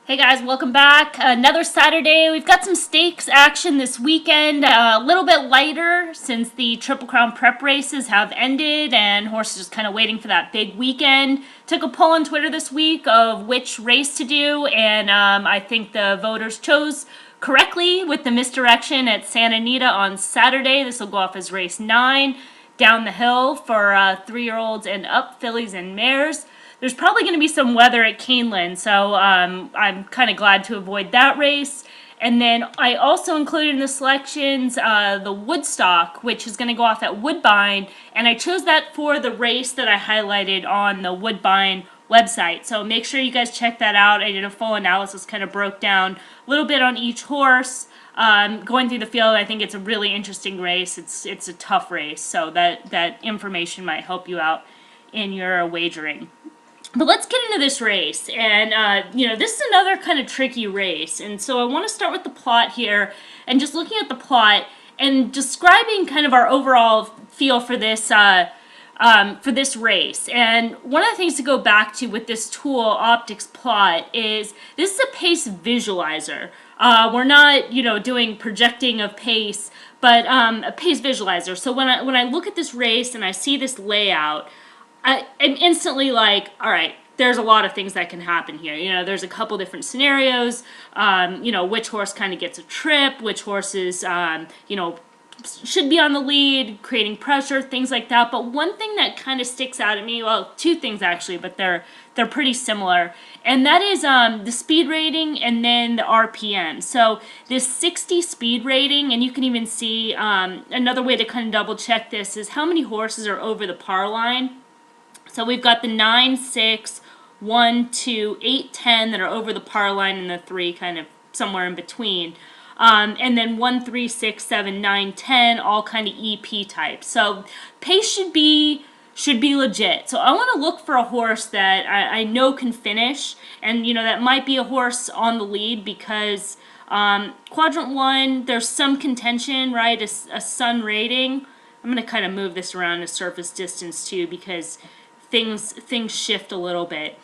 Hey guys, welcome back. Another Saturday. We've got some stakes action this weekend. A little bit lighter since the Triple Crown prep races have ended and horses just kind of waiting for that big weekend. Took a poll on Twitter this week of which race to do, and I think the voters chose correctly with the MIzdirection at Santa Anita on Saturday. This will go off as race 9 down the hill for 3-year-olds and up, fillies and mares. There's probably going to be some weather at Keeneland, so I'm kind of glad to avoid that race. And then I also included in the selections the Woodstock, which is going to go off at Woodbine, and I chose that for the race that I highlighted on the Woodbine website. So make sure you guys check that out. I did a full analysis, kind of broke down a little bit on each horse. Going through the field, I think it's a really interesting race. It's a tough race, so that information might help you out in your wagering. But let's get into this race, and this is another kind of tricky race, and so I want to start with the plot here, and just looking at the plot and describing kind of our overall feel for this race. And one of the things to go back to with this tool, Optics Plot, is this is a pace visualizer. We're not, doing projecting of pace, but a pace visualizer. So when I look at this race and I see this layout, I'm instantly like, all right, there's a lot of things that can happen here. There's a couple different scenarios, which horse kind of gets a trip, which horses, should be on the lead, creating pressure, things like that. But one thing that kind of sticks out at me, well, two things actually, but they're pretty similar, and that is the speed rating and then the RPM. So this 60 speed rating, and you can even see another way to kind of double check this is how many horses are over the par line. So we've got the 9, 6, 1, 2, 8, 10 that are over the par line, and the 3 kind of somewhere in between. And then 1, 3, 6, 7, 9, 10, all kind of EP types. So pace should be legit. So I want to look for a horse that I know can finish, and that might be a horse on the lead because quadrant 1, there's some contention, right? A sun rating. I'm going to kind of move this around to surface distance too because things shift a little bit.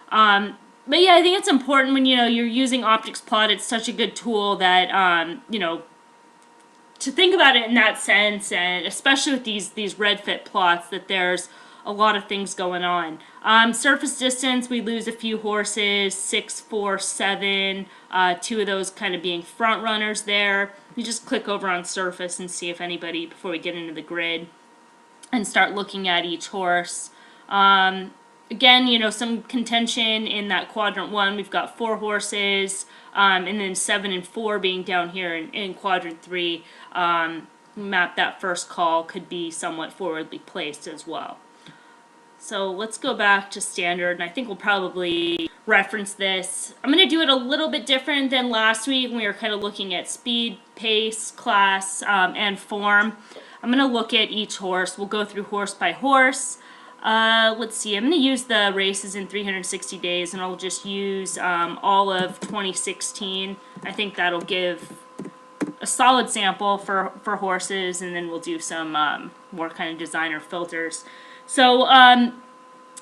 But yeah, I think it's important when you're using Optics Plot. It's such a good tool that to think about it in that sense, and especially with these red fit plots, that there's a lot of things going on. Surface distance, we lose a few horses, 6, 4, 7. 2 of those kind of being front runners there. You just click over on surface and see if anybody, before we get into the grid, and start looking at each horse. Again, some contention in that quadrant 1. We've got 4 horses, and then 7 and 4 being down here in quadrant 3. Map that first call could be somewhat forwardly placed as well. So let's go back to standard, and I think we'll probably reference this. I'm going to do it a little bit different than last week when we were kind of looking at speed, pace, class, and form. I'm going to look at each horse. We'll go through horse by horse. Let's see, I'm going to use the races in 360 days, and I'll just use all of 2016. I think that'll give a solid sample for horses, and then we'll do some more kind of designer filters. So,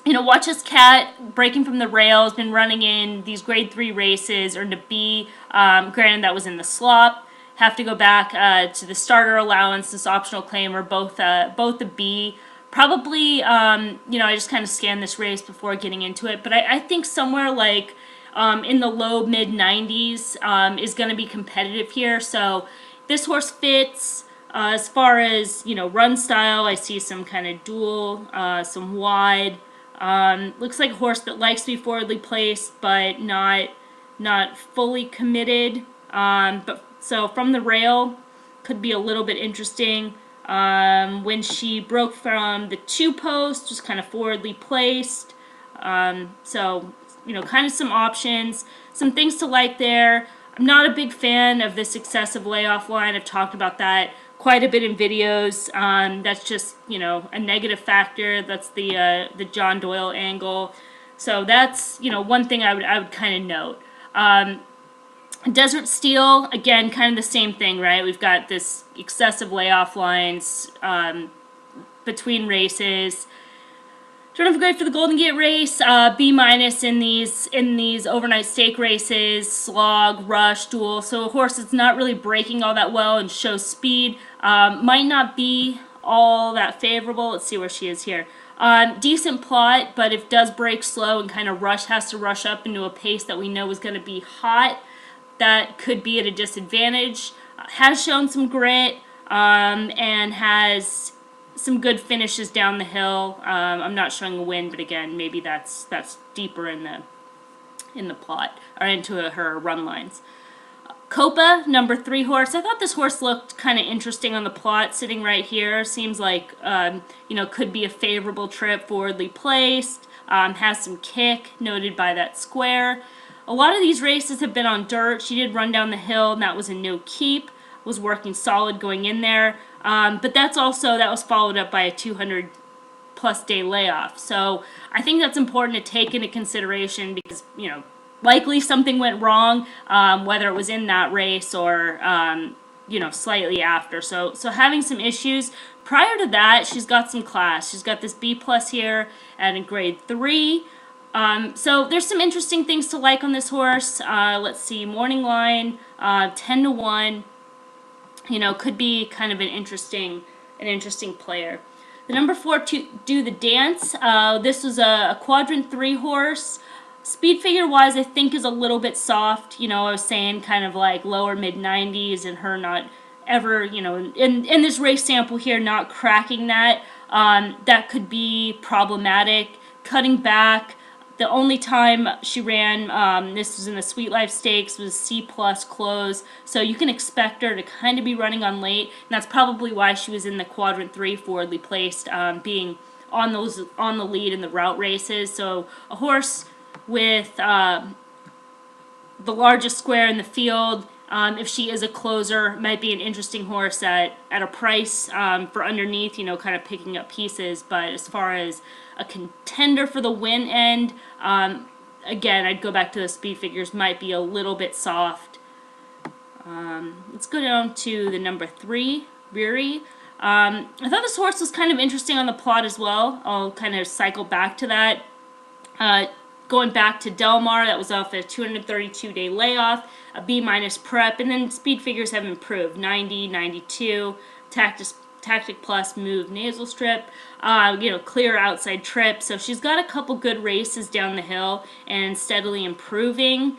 watch this cat breaking from the rails, been running in these grade 3 races, earned a B. Granted, that was in the slop. Have to go back to the starter allowance, this optional claim, or both a B. Probably, I just kind of scanned this race before getting into it, but I think somewhere like in the low mid 90s is going to be competitive here. So this horse fits. As far as run style, I see some kind of dual, some wide. Looks like a horse that likes to be forwardly placed, but not fully committed. But so from the rail, could be a little bit interesting. When she broke from the 2 post, just kind of forwardly placed. So, kind of some options, some things to like there. I'm not a big fan of this excessive layoff line. I've talked about that quite a bit in videos. That's just, a negative factor. That's the John Doyle angle. So that's, one thing I would kind of note. Desert Steel, again, kind of the same thing, right? We've got this excessive layoff lines between races. Don't have a grade for the Golden Gate race. B minus in these overnight stake races, slog, rush, duel. So a horse that's not really breaking all that well and shows speed might not be all that favorable. Let's see where she is here. Decent plot, but if does break slow and kind of has to rush up into a pace that we know is going to be hot, that could be at a disadvantage. Has shown some grit and has some good finishes down the hill. I'm not showing a win, but again, maybe that's deeper in the plot or into her run lines. Copa, number 3 horse. I thought this horse looked kind of interesting on the plot, sitting right here. Seems like could be a favorable trip, forwardly placed. Has some kick, noted by that square. A lot of these races have been on dirt. She did run down the hill, and that was a no keep. Was working solid going in there. But that was followed up by a 200+ day layoff. So I think that's important to take into consideration because, likely something went wrong, whether it was in that race or, slightly after. So having some issues. Prior to that, she's got some class. She's got this B+ here at a grade 3. So there's some interesting things to like on this horse. Let's see, morning line, 10-1. Could be kind of an interesting player. The number 4 to do the dance. This was a quadrant 3 horse. Speed figure wise, I think is a little bit soft. I was saying kind of like lower mid 90s, and her not ever, in this race sample here, not cracking that. That could be problematic. Cutting back. The only time she ran, this was in the Sweet Life Stakes, was C+ close. So you can expect her to kind of be running on late. And that's probably why she was in the quadrant 3 forwardly placed, being on the lead in the route races. So a horse with the largest square in the field, if she is a closer, might be an interesting horse at a price for underneath, kind of picking up pieces. But as far as a contender for the win end, again, I'd go back to the speed figures, might be a little bit soft. Let's go down to the number 3, Riri. I thought this horse was kind of interesting on the plot as well. I'll kind of cycle back to that. Going back to Del Mar, that was off a 232-day layoff, a B- prep, and then speed figures have improved, 90, 92, Tactic Plus move nasal strip, clear outside trip. So she's got a couple good races down the hill and steadily improving.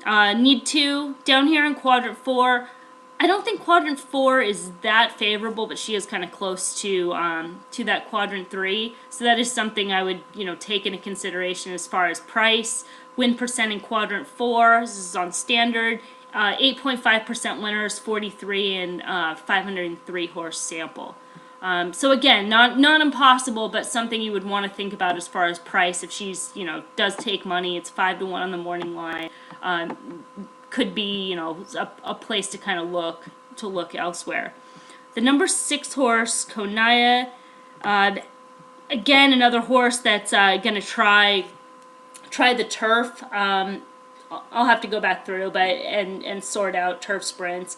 Need 2 down here in quadrant 4. I don't think quadrant 4 is that favorable, but she is kind of close to that quadrant 3. So that is something I would take into consideration as far as price. Win percent in quadrant 4. This is on standard. 8.5% winners, 43 and 503 horse sample. So again, not impossible, but something you would want to think about as far as price. If she's does take money, it's 5-1 on the morning line. Could be a place to kind of look elsewhere. The number 6 horse, Konaya, again another horse that's gonna try the turf. I'll have to go back through, and sort out turf sprints.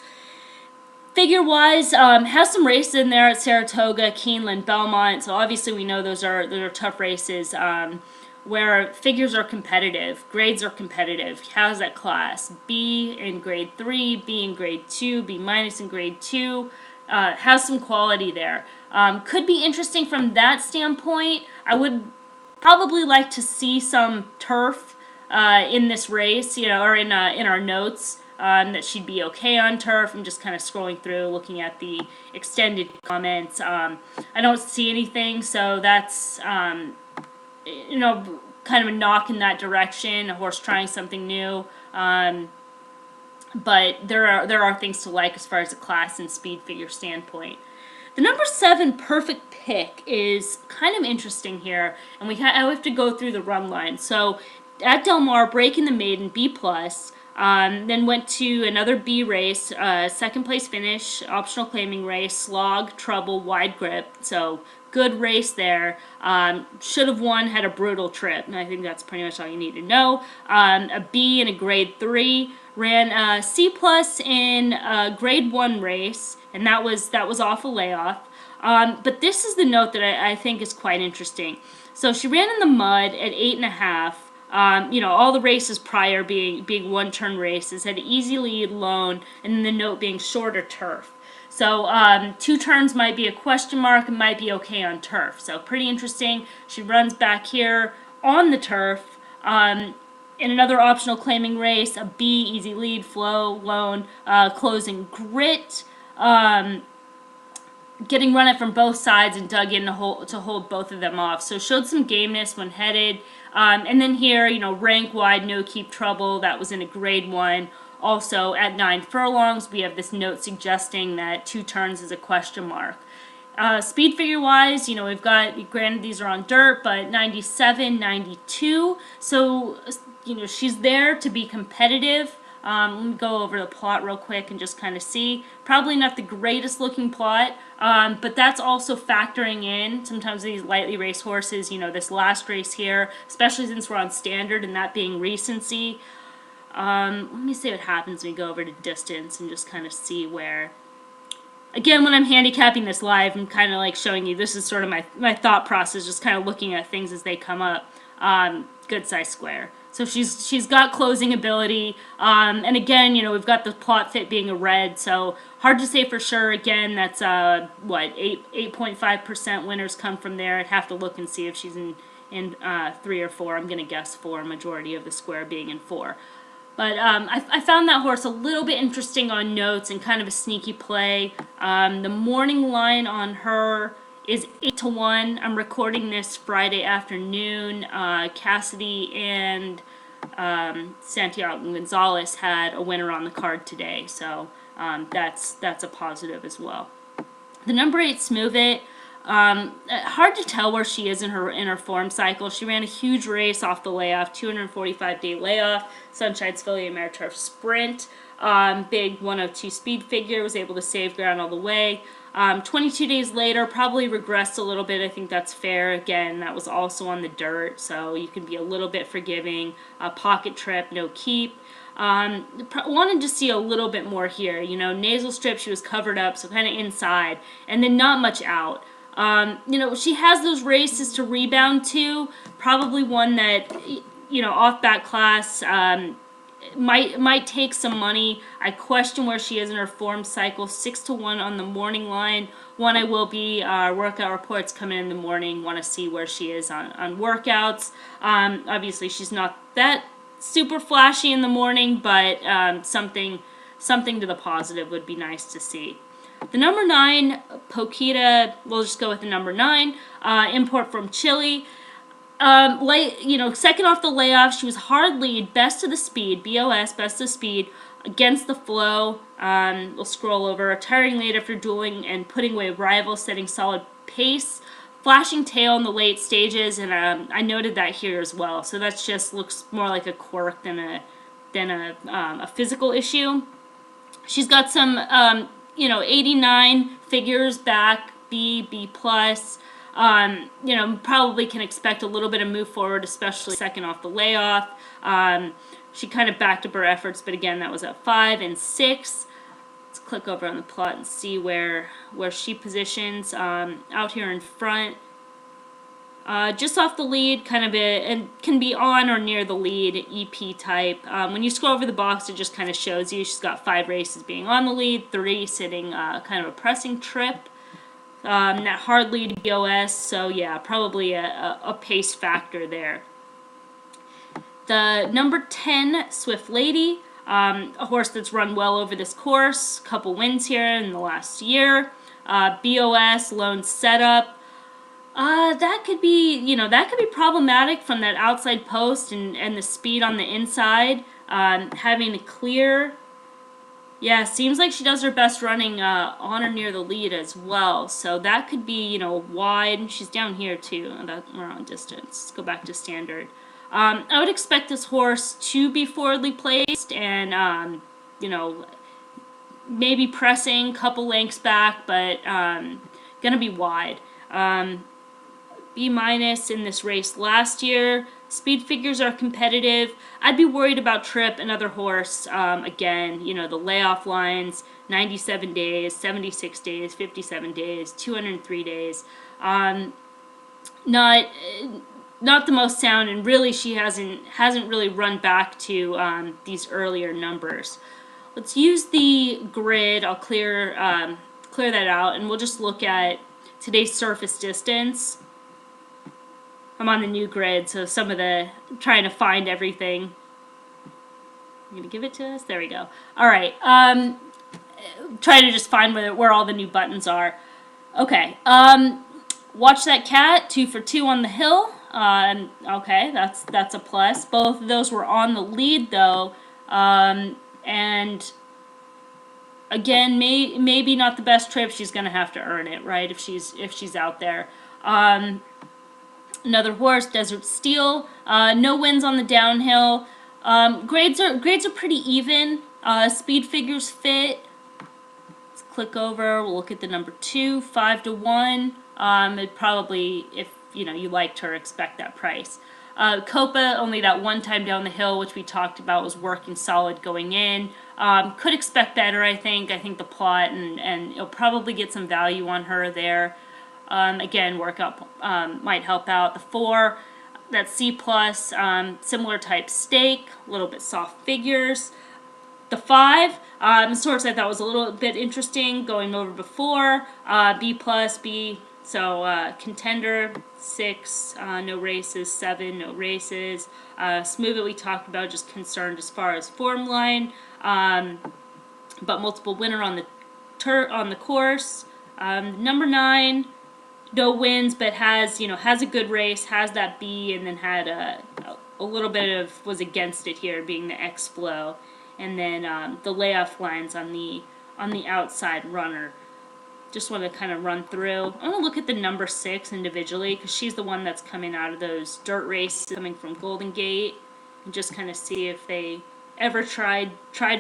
Figure wise, has some races in there at Saratoga, Keeneland, Belmont. So obviously we know those are tough races. Where figures are competitive, grades are competitive. How's that class? B in grade 3, B in grade 2, B- in grade 2. Has some quality there. Could be interesting from that standpoint. I would probably like to see some turf in this race, or in our notes. That she'd be okay on turf. I'm just kind of scrolling through, looking at the extended comments. I don't see anything, so that's kind of a knock in that direction. A horse trying something new, but there are things to like as far as the class and speed figure standpoint. The number 7 perfect pick is kind of interesting here, and I have to go through the run line. So at Del Mar, breaking the maiden B+. Then went to another B race, second place finish, optional claiming race, slog, trouble, wide grip. So good race there. Should have won, had a brutal trip. And I think that's pretty much all you need to know. A B in a grade 3. Ran a C+ in a grade 1 race, and that was off a layoff. But this is the note that I think is quite interesting. So she ran in the mud at 8.5. All the races prior being one-turn races, had easy lead, lone, and the note being shorter turf. So 2 turns might be a question mark and might be okay on turf. So pretty interesting. She runs back here on the turf. In another optional claiming race, a B, easy lead, flow, lone, closing grit. Getting run it from both sides and dug in to hold both of them off. So showed some gameness when headed. And then here, rank wide, no keep trouble. That was in a grade 1. Also at 9 furlongs, we have this note suggesting that 2 turns is a question mark. Speed figure wise, we've got, granted these are on dirt, but 97, 92. So, she's there to be competitive. Let me go over the plot real quick and just kind of see. Probably not the greatest looking plot, but that's also factoring in sometimes these lightly raced horses, this last race here, especially since we're on standard and that being recency. Let me see what happens when we go over to distance and just kind of see where. Again, when I'm handicapping this live, I'm kind of like showing you, this is sort of my thought process, just kind of looking at things as they come up. Good size square. So she's got closing ability. And again, we've got the plot fit being a red, so hard to say for sure. Again, that's 8.5% winners come from there. I'd have to look and see if she's in 3 or 4. I'm going to guess 4, majority of the square being in 4. But I found that horse a little bit interesting on notes and kind of a sneaky play. The morning line on her is 8-1. I'm recording this Friday afternoon. Cassidy and Santiago Gonzalez had a winner on the card today, so that's a positive as well. The number 8, Smooth It. Hard to tell where she is in her form cycle. She ran a huge race off the layoff, 245-day layoff, Sunshine's Filly and Mare Turf Sprint. Big 102 speed figure, was able to save ground all the way. 22 days later, probably regressed a little bit. I think that's fair. Again, that was also on the dirt, so you can be a little bit forgiving. Pocket trip, no keep. Wanted to see a little bit more here. Nasal strip, she was covered up, so kind of inside, and then not much out. She has those races to rebound to. Probably one that, off back class, might take some money. I question where she is in her form cycle. 6-1 on the morning line. One I will be, workout reports come in the morning. Want to see where she is on workouts. Obviously, she's not that super flashy in the morning, but something to the positive would be nice to see. The number 9, Poquita, we'll just go with the number 9, import from Chile. Second off the layoff, she was hard lead, best of the speed, BOS, best of speed, against the flow. We'll scroll over. Tiring late after dueling and putting away rivals, setting solid pace. Flashing tail in the late stages, and I noted that here as well. So that just looks more like a quirk than a physical issue. She's got some 89 figures back, B plus. Probably can expect a little bit of move forward, especially second off the layoff. She kind of backed up her efforts, but again, that was at 5 and 6. Let's click over on the plot and see where she positions. Out here in front, just off the lead, and can be on or near the lead, EP type. When you scroll over the box, it just kind of shows you she's got 5 races being on the lead, 3 sitting kind of a pressing trip. That hard lead BOS, so yeah, probably a pace factor there. The number 10, Swift Lady, a horse that's run well over this course, couple wins here in the last year. BOS, lone setup. That could be problematic from that outside post and the speed on the inside. Having to clear. Yeah, seems like she does her best running on or near the lead as well. So that could be, wide. She's down here too. We're on distance. Let's go back to standard. I would expect this horse to be forwardly placed and, maybe pressing, couple lengths back, but going to be wide. B- in this race last year. Speed figures are competitive. I'd be worried about Trip, another horse. Again, you know, the layoff lines, 97 days, 76 days, 57 days, 203 days. Not not the most sound, and really she hasn't really run back to these earlier numbers. Let's use the grid. I'll clear that out, and we'll just look at today's surface distance. I'm on the new grid, so some of trying to find everything. I'm going to give it to us. There we go. All right. Try to just find where all the new buttons are. Okay. Watch that cat. 2 for 2 on the hill. Okay, that's a plus. Both of those were on the lead, though. And again, maybe not the best trip. She's going to have to earn it, right? If she's out there. Another horse, Desert Steel. No wins on the downhill. Grades are pretty even. Speed figures fit. Let's click over. We'll look at the number 2, 5 to 1. It probably, if you liked her, expect that price. Copa, only that one time down the hill, which we talked about, was working solid going in. Could expect better, I think. I think the plot and you'll probably get some value on her there. Again, workout might help out. The 4, that's C+, similar type stake, a little bit soft figures. The 5, sorts I thought was a little bit interesting, going over before. B+, B, so contender, 6, no races, 7, no races. Smooth it we talked about, just concerned as far as form line, but multiple winner on the course. Number 9. No wins, but has a good race, has that B, and then had a little bit of was against it here, being the X flow, and then the layoff lines on the outside runner. Just want to kind of run through. I want to look at the number 6 individually, because she's the one that's coming out of those dirt races coming from Golden Gate, and just kind of see if they ever tried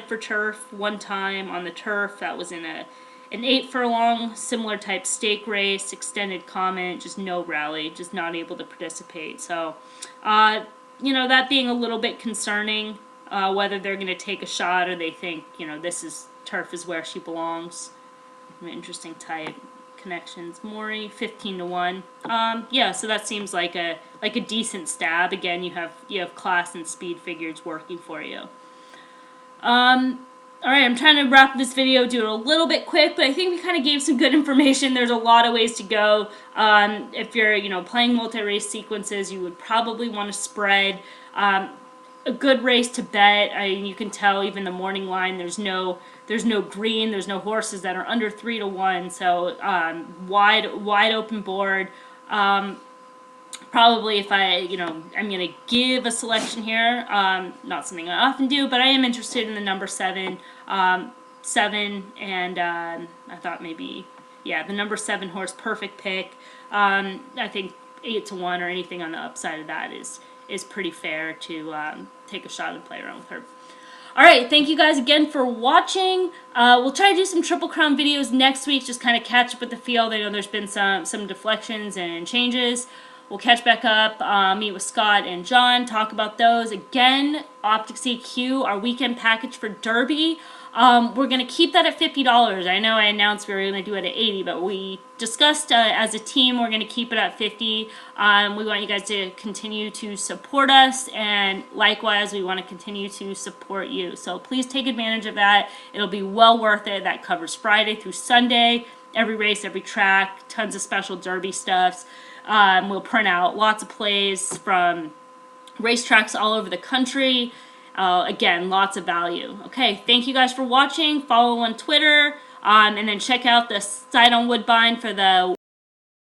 for turf one time on the turf. That was in an 8 furlong, similar type stake race, extended comment, just no rally, just not able to participate. So, that being a little bit concerning, whether they're going to take a shot or they think, turf is where she belongs. An interesting type. Connections. Maury, 15 to 1. Yeah, so that seems like a decent stab. Again, you have class and speed figures working for you. Alright, I'm trying to wrap this video, do it a little bit quick, but I think we kind of gave some good information. There's a lot of ways to go. If you're, playing multi-race sequences, you would probably want to spread. A good race to bet. You can tell even the morning line, there's no green, there's no horses that are under 3 to 1, so wide open board. Probably if I'm going to give a selection here, not something I often do, but I am interested in the number 7, and I thought maybe, the number 7 horse, perfect pick. I think 8 to 1 or anything on the upside of that is pretty fair to take a shot and play around with her. Alright, thank you guys again for watching. We'll try to do some Triple Crown videos next week, just kind of catch up with the field. I know there's been some deflections and changes. We'll catch back up, meet with Scott and John, talk about those. Again, Optics EQ, our weekend package for Derby. We're going to keep that at $50. I know I announced we were going to do it at $80, but we discussed as a team we're going to keep it at $50. We want you guys to continue to support us, and likewise, we want to continue to support you. So please take advantage of that. It'll be well worth it. That covers Friday through Sunday, every race, every track, tons of special Derby stuffs. We'll print out lots of plays from racetracks all over the country. Again, lots of value. Okay, thank you guys for watching. Follow on Twitter, and then check out the site on Woodbine for the